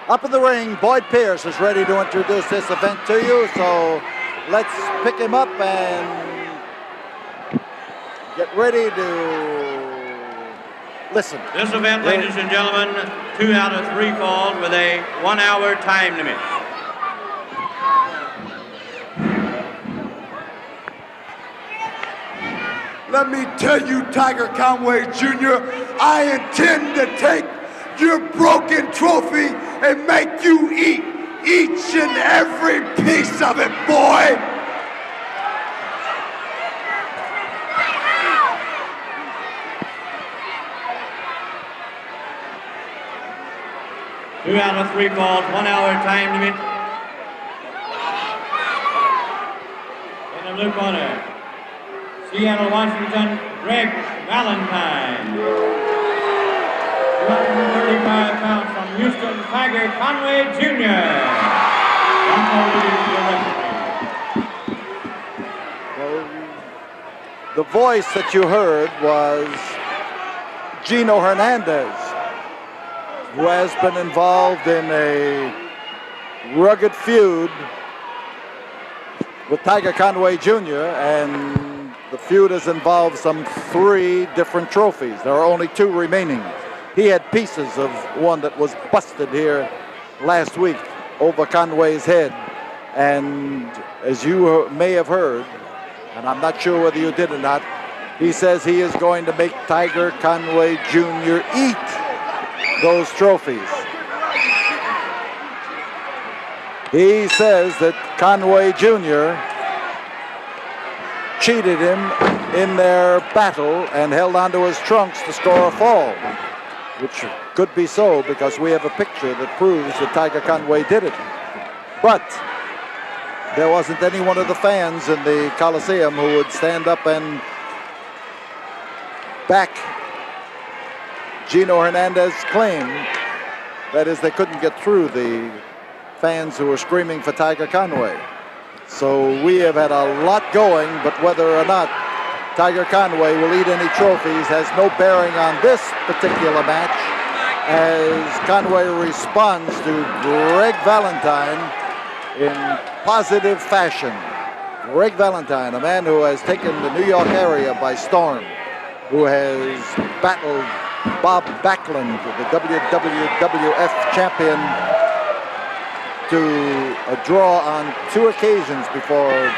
Up in the ring, Boyd Pierce is ready to introduce this event to you, so let's pick him up and get ready to listen. This event, ladies and gentlemen, 2 out of 3 falls with a 1-hour time limit. Let me tell you, Tiger Conway Jr., I intend to take your broken trophy and make you eat each and every piece of it, boy! Two out of 3 falls, 1-hour time limit. In the blue corner, Seattle, Washington, Greg Valentine. 235 pounds from Houston, Tiger Conway Jr. The voice that you heard was Gino Hernandez, who has been involved in a rugged feud with Tiger Conway Jr., and the feud has involved some 3 different trophies. There are only 2 remaining. He had pieces of one that was busted here last week over Conway's head. And as you may have heard, and I'm not sure whether you did or not, he says he is going to make Tiger Conway Jr. eat those trophies. He says that Conway Jr. cheated him in their battle and held onto his trunks to score a fall, which could be so because we have a picture that proves that Tiger Conway did it. But there wasn't any one of the fans in the Coliseum who would stand up and back Gino Hernandez's claim. That is, they couldn't get through the fans who were screaming for Tiger Conway. So we have had a lot going, but whether or not Tiger Conway will eat any trophies has no bearing on this particular match, as Conway responds to Greg Valentine in positive fashion. Greg Valentine, a man who has taken the New York area by storm, who has battled Bob Backlund, the WWF champion, to a draw on 2 occasions before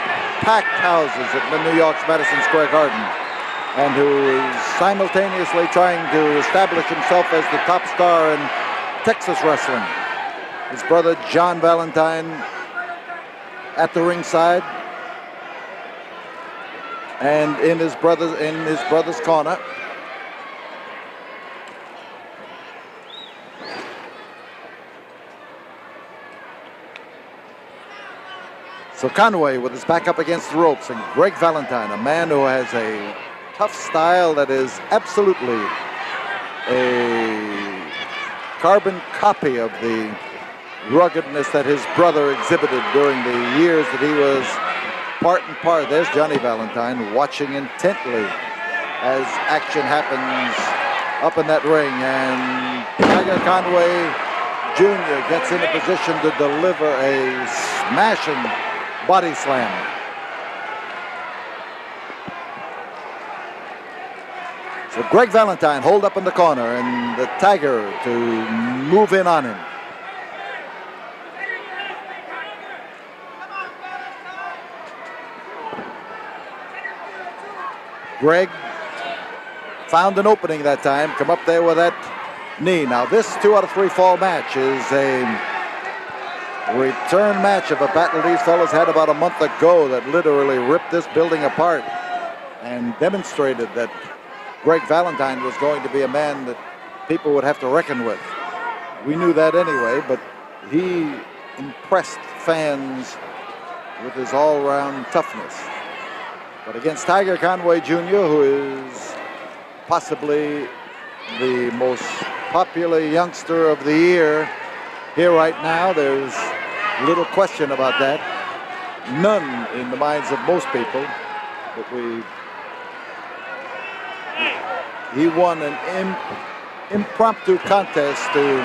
packed houses at the New York's Madison Square Garden, and who is simultaneously trying to establish himself as the top star in Texas wrestling. His brother John Valentine at the ringside and in his brother's corner. So Conway with his back up against the ropes, and Greg Valentine, a man who has a tough style that is absolutely a carbon copy of the ruggedness that his brother exhibited during the years that he was part and part. There's Johnny Valentine watching intently as action happens up in that ring, and Tiger Conway Jr. gets in a position to deliver a smashing body slam. So Greg Valentine holed up in the corner, and the Tiger to move in on him. Greg found an opening that time, come up there with that knee. Now this 2 out of 3 fall match is a return match of a battle these fellas had about a month ago that literally ripped this building apart and demonstrated that Greg Valentine was going to be a man that people would have to reckon with. We knew that anyway, but he impressed fans with his all-round toughness. But against Tiger Conway Jr., who is possibly the most popular youngster of the year here right now, there's little question about that. None in the minds of most people. But he won an impromptu contest to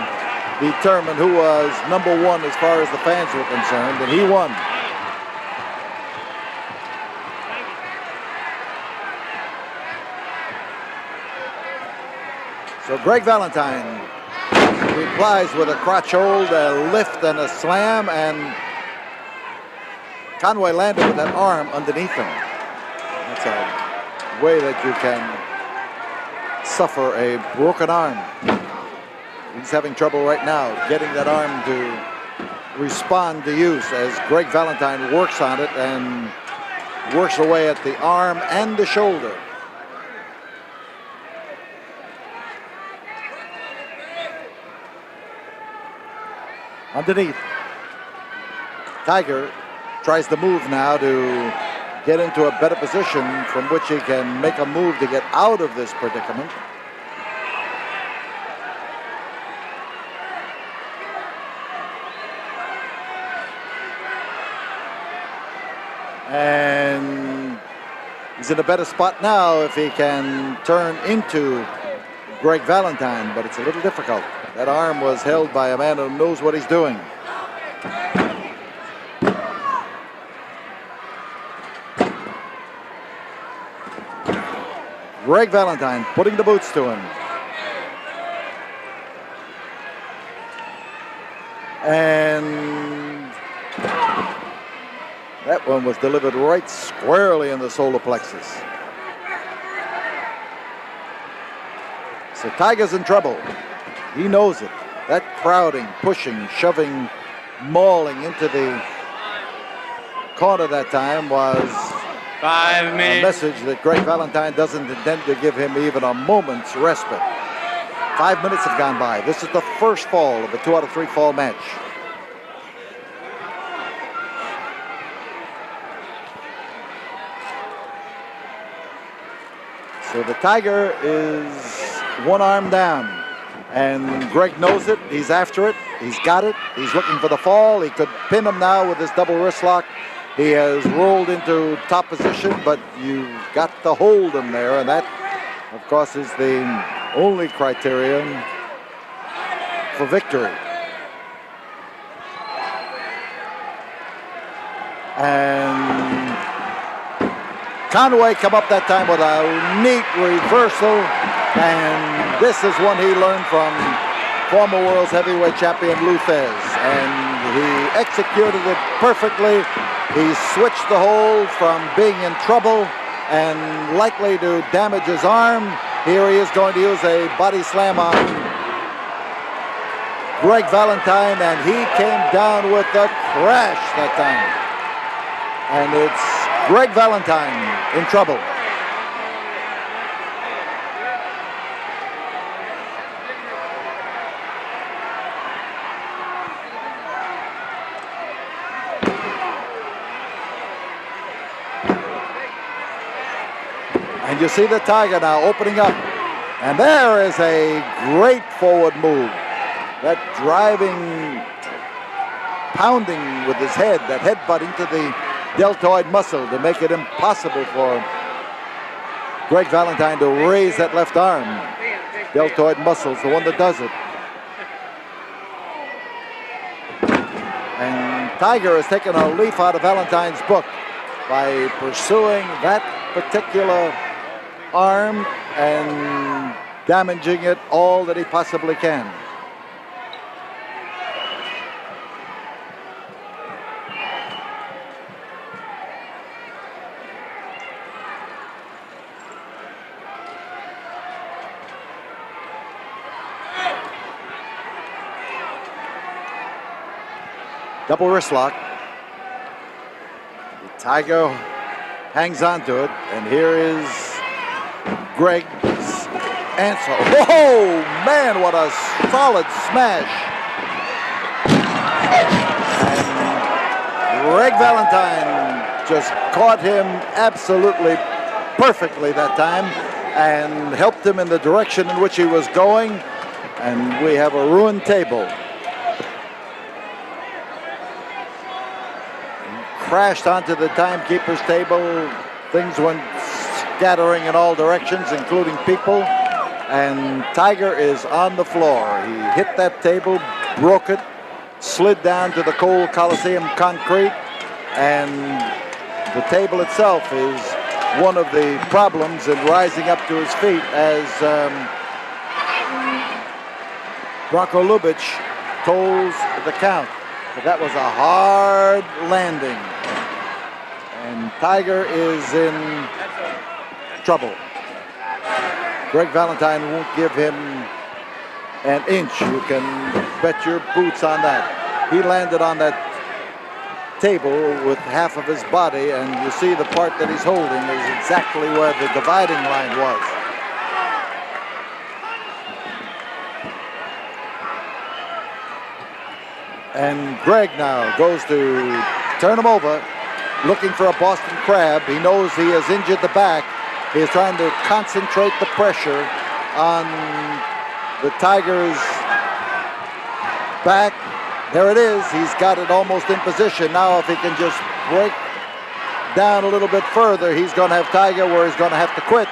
determine who was number one as far as the fans were concerned, and he won. So Greg Valentine replies with a crotch hold, a lift, and a slam, and Conway landed with that arm underneath him. That's a way that you can suffer a broken arm. He's having trouble right now getting that arm to respond to use as Greg Valentine works on it and works away at the arm and the shoulder. Underneath, Tiger tries to move now to get into a better position from which he can make a move to get out of this predicament. And he's in a better spot now if he can turn into Greg Valentine, but it's a little difficult. That arm was held by a man who knows what he's doing. Greg Valentine putting the boots to him. And that one was delivered right squarely in the solar plexus. So Tiger's in trouble. He knows it. That crowding, pushing, shoving, mauling into the corner that time was 5 minutes. a message that Greg Valentine doesn't intend to give him even a moment's respite. 5 minutes have gone by. This is the first fall of a 2 out of 3 fall match. So the Tiger is one arm down. And Greg knows it. He's after it. He's got it. He's looking for the fall. He could pin him now with this double wrist lock. He has rolled into top position, but you've got to hold him there. And that, of course, is the only criterion for victory. And Conway come up that time with a neat reversal. And this is one he learned from former world's heavyweight champion Lou Thesz. And he executed it perfectly. He switched the hold from being in trouble and likely to damage his arm. Here he is going to use a body slam on Greg Valentine, and he came down with a crash that time. And it's Greg Valentine in trouble. And you see the Tiger now opening up. And there is a great forward move. That driving, pounding with his head, that headbutt into the deltoid muscle to make it impossible for Greg Valentine to raise that left arm. Deltoid muscle's the one that does it. And Tiger has taken a leaf out of Valentine's book by pursuing that particular arm and damaging it all that he possibly can. Double wrist lock. The Tiger hangs on to it, and here is Greg's answer. Oh man, what a solid smash. And Greg Valentine just caught him absolutely perfectly that time and helped him in the direction in which he was going, and we have a ruined table. Crashed onto the timekeeper's table. Things went scattering in all directions, including people. And Tiger is on the floor. He hit that table broke it, slid down to the cold Coliseum concrete, and the table itself is one of the problems in rising up to his feet as Bronco Lubitsch tolls the count. But that was a hard landing, and Tiger is in trouble. Greg Valentine won't give him an inch. You can bet your boots on that. He landed on that table with half of his body, and you see the part that he's holding is exactly where the dividing line was. And Greg now goes to turn him over, looking for a Boston Crab. He knows he has injured the back. He is trying to concentrate the pressure on the Tiger's back. There it is. He's got it almost in position. Now if he can just break down a little bit further, he's going to have Tiger where he's going to have to quit.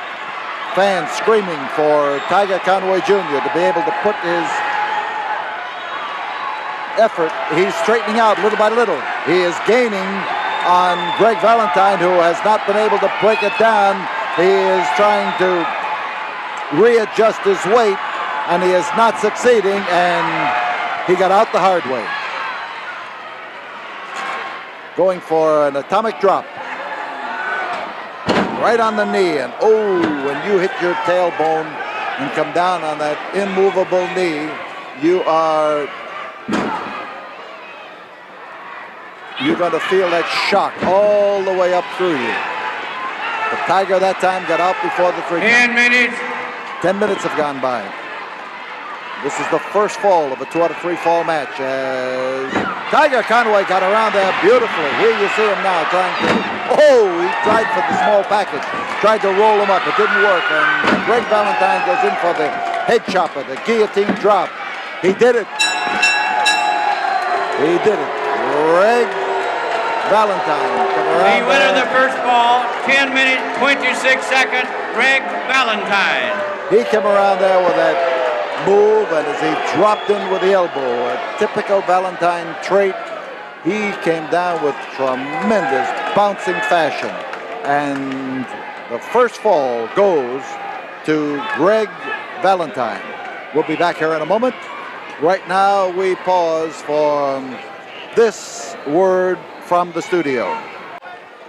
Fans screaming for Tiger Conway Jr. to be able to put his effort. He's straightening out little by little. He is gaining on Greg Valentine, who has not been able to break it down. He is trying to readjust his weight, and he is not succeeding, and he got out the hard way. Going for an atomic drop. Right on the knee, and oh, when you hit your tailbone and come down on that immovable knee, you're going to feel that shock all the way up through you. The Tiger that time got out before the 3 10 minutes. 10 minutes have gone by. This is the first fall of a 2 out of 3 fall match as Tiger Conway got around there beautifully. Here you see him now trying to, he tried for the small package, tried to roll him up. It didn't work, and Greg Valentine goes in for the head chopper, the guillotine drop. He did it. He did it. Greg Valentine. The winner of the first fall, 10 minutes, 26 seconds, Greg Valentine. He came around there with that move, and as he dropped in with the elbow, a typical Valentine trait, he came down with tremendous bouncing fashion. And the first fall goes to Greg Valentine. We'll be back here in a moment. Right now, we pause for this word from the studio.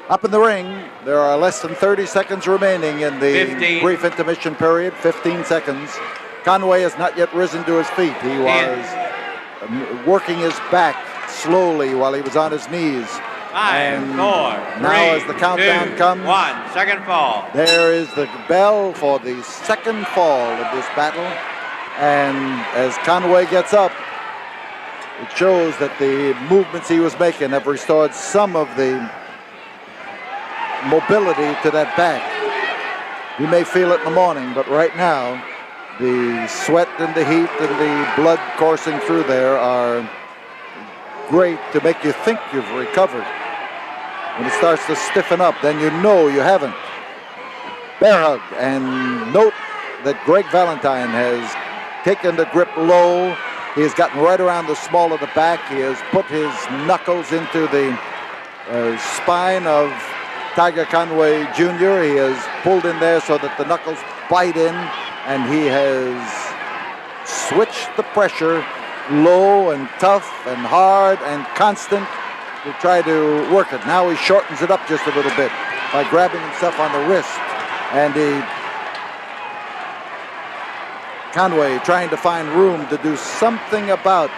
Up in the ring, there are less than 30 seconds remaining in the 15. Brief intermission period, 15 seconds. Conway has not yet risen to his feet. He was working his back slowly while he was on his knees. 5, 4, 3, now as the countdown comes, 1, second fall. there is the bell for the second fall of this battle. And as Conway gets up, it shows that the movements he was making have restored some of the mobility to that back. You may feel it in the morning, but right now, the sweat and the heat and the blood coursing through there are great to make you think you've recovered. When it starts to stiffen up, then you know you haven't. Bear hug, and note that Greg Valentine has taken the grip low. He has gotten right around the small of the back. He has put his knuckles into the spine of Tiger Conway Jr. He has pulled in there so that the knuckles bite in, and he has switched the pressure low and tough and hard and constant to try to work it. Now he shortens it up just a little bit by grabbing himself on the wrist, and Conway trying to find room to do something about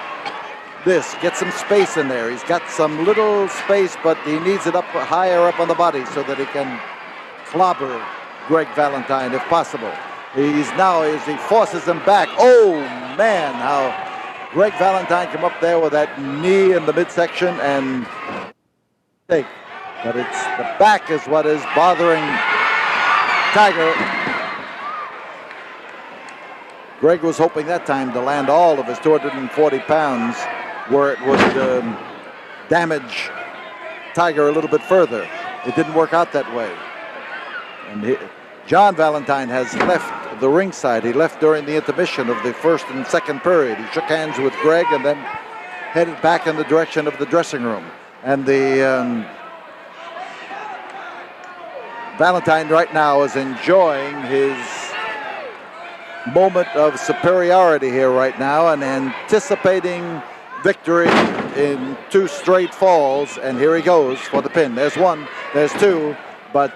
this, get some space in there. He's got some little space, but he needs it up higher up on the body so that he can clobber Greg Valentine if possible. He's now, as he forces him back, oh man, how Greg Valentine came up there with that knee in the midsection and take. But it's the back is what is bothering Tiger. Greg was hoping that time to land all of his 240 pounds where it would damage Tiger a little bit further. It didn't work out that way. And John Valentine has left the ringside. He left during the intermission of the first and second period. He shook hands with Greg and then headed back in the direction of the dressing room. And the Valentine right now is enjoying his moment of superiority here right now and anticipating victory in 2 straight falls. And here he goes for the pin. There's 1, there's 2, but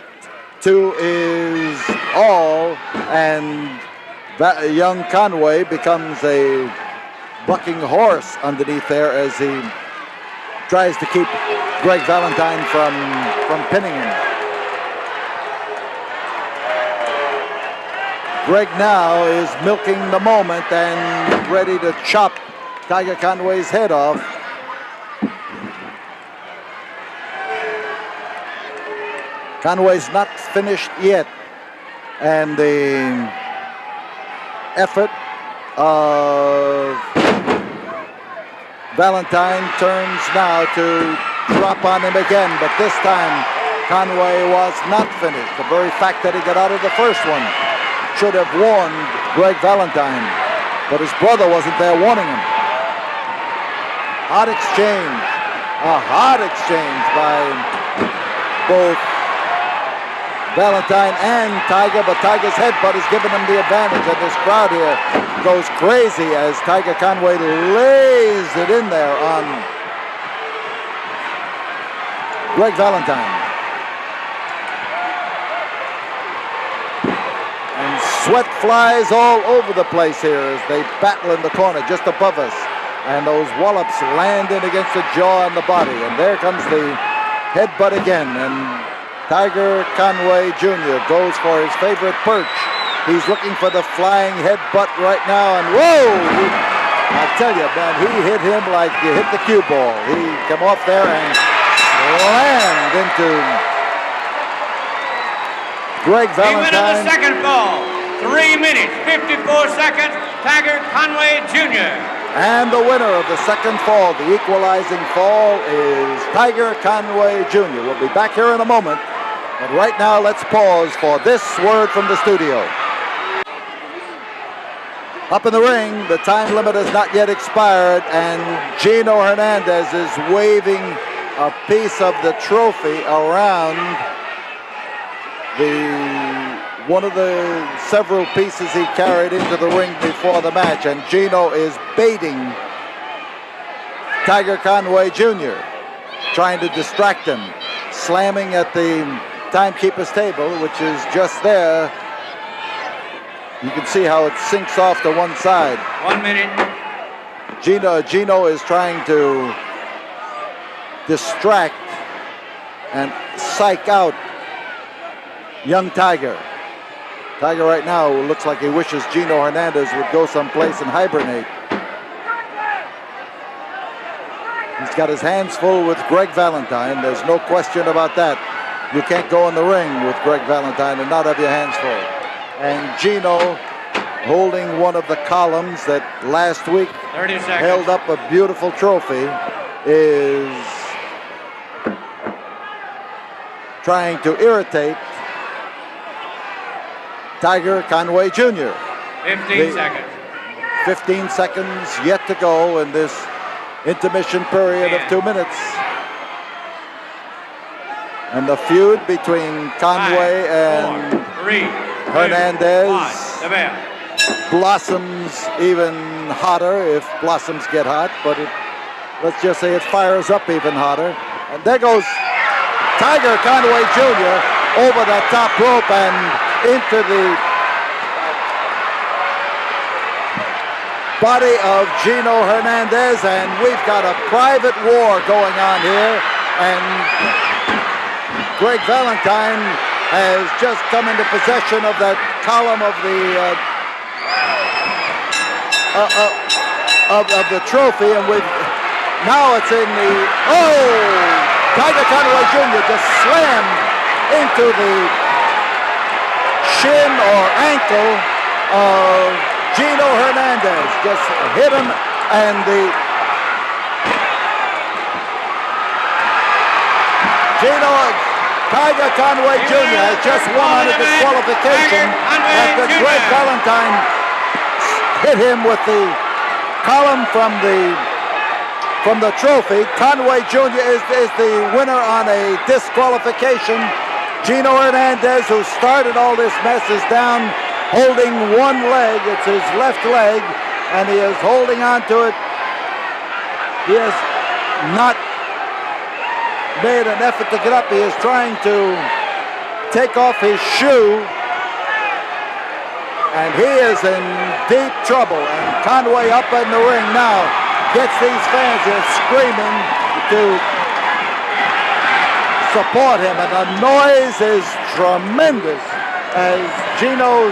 2 is all, and young Conway becomes a bucking horse underneath there as he tries to keep Greg Valentine from pinning him. Greg now is milking the moment and ready to chop Tiger Conway's head off. Conway's not finished yet, and the effort of Valentine turns now to drop on him again, but this time Conway was not finished. The very fact that he got out of the first one should have warned Greg Valentine, but his brother wasn't there warning him. Hot exchange, a hot exchange by both Valentine and Tiger, but Tiger's headbutt is giving him the advantage, and this crowd here goes crazy as Tiger Conway lays it in there on Greg Valentine. And sweat flies all over the place here as they battle in the corner just above us. And those wallops land in against the jaw and the body. And there comes the headbutt again. And Tiger Conway Jr. goes for his favorite perch. He's looking for the flying headbutt right now. And whoa! I tell you, man, he hit him like you hit the cue ball. He came off there and slammed into Greg Valentine. He went in the second fall. 3 minutes, 54 seconds. Tiger Conway Jr. And the winner of the second fall, the equalizing fall, is Tiger Conway Jr. We'll be back here in a moment, but right now let's pause for this word from the studio. Up in the ring, the time limit has not yet expired, and Gino Hernandez is waving a piece of the trophy around one of the several pieces he carried into the ring before the match, and Gino is baiting Tiger Conway Jr., trying to distract him, slamming at the timekeeper's table, which is just there. You can see how it sinks off to one side. 1 minute. Gino is trying to distract and psych out young Tiger. Tiger right now looks like he wishes Gino Hernandez would go someplace and hibernate. He's got his hands full with Greg Valentine. There's no question about that. You can't go in the ring with Greg Valentine and not have your hands full. And Gino, holding one of the columns that last week held up a beautiful trophy, is trying to irritate Tiger Conway Jr. 15 seconds. 15 seconds yet to go in this intermission period of 2 minutes. And the feud between Conway and 4, 3, Hernandez 5, blossoms even hotter if blossoms get hot, but let's just say it fires up even hotter. And there goes Tiger Conway Jr. over that top rope and into the body of Gino Hernandez, and we've got a private war going on here, and Greg Valentine has just come into possession of that column of the trophy, and now it's in the Tiger Conway Jr. just slammed into the shin or ankle of Gino Hernandez. Just hit him, and Gino Tiger Conway Jr. has just won on a disqualification after Greg Valentine hit him with the column from the trophy. Conway Jr. is the winner on a disqualification. Gino Hernandez, who started all this mess, is down holding one leg. It's his left leg, and he is holding on to it. He has not made an effort to get up. He is trying to take off his shoe, and he is in deep trouble. And Conway up in the ring now gets these fans here screaming to support him, and the noise is tremendous as Gino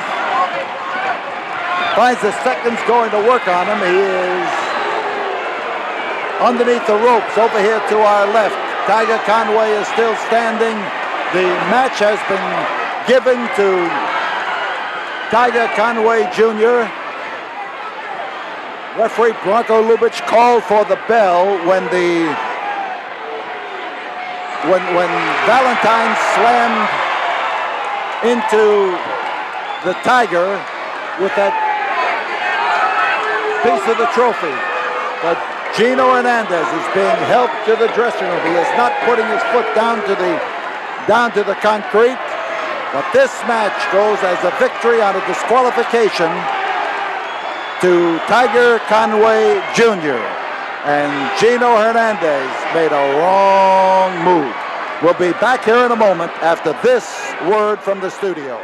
finds the seconds going to work on him. He is underneath the ropes over here to our left. Tiger Conway is still standing. The match has been given to Tiger Conway Jr. Referee Bronco Lubitsch called for the bell when Valentine slammed into the Tiger with that piece of the trophy. But Gino Hernandez is being helped to the dressing room. He is not putting his foot down to the concrete. But this match goes as a victory on a disqualification to Tiger Conway Jr. And Gino Hernandez made a wrong move. We'll be back here in a moment after this word from the studio.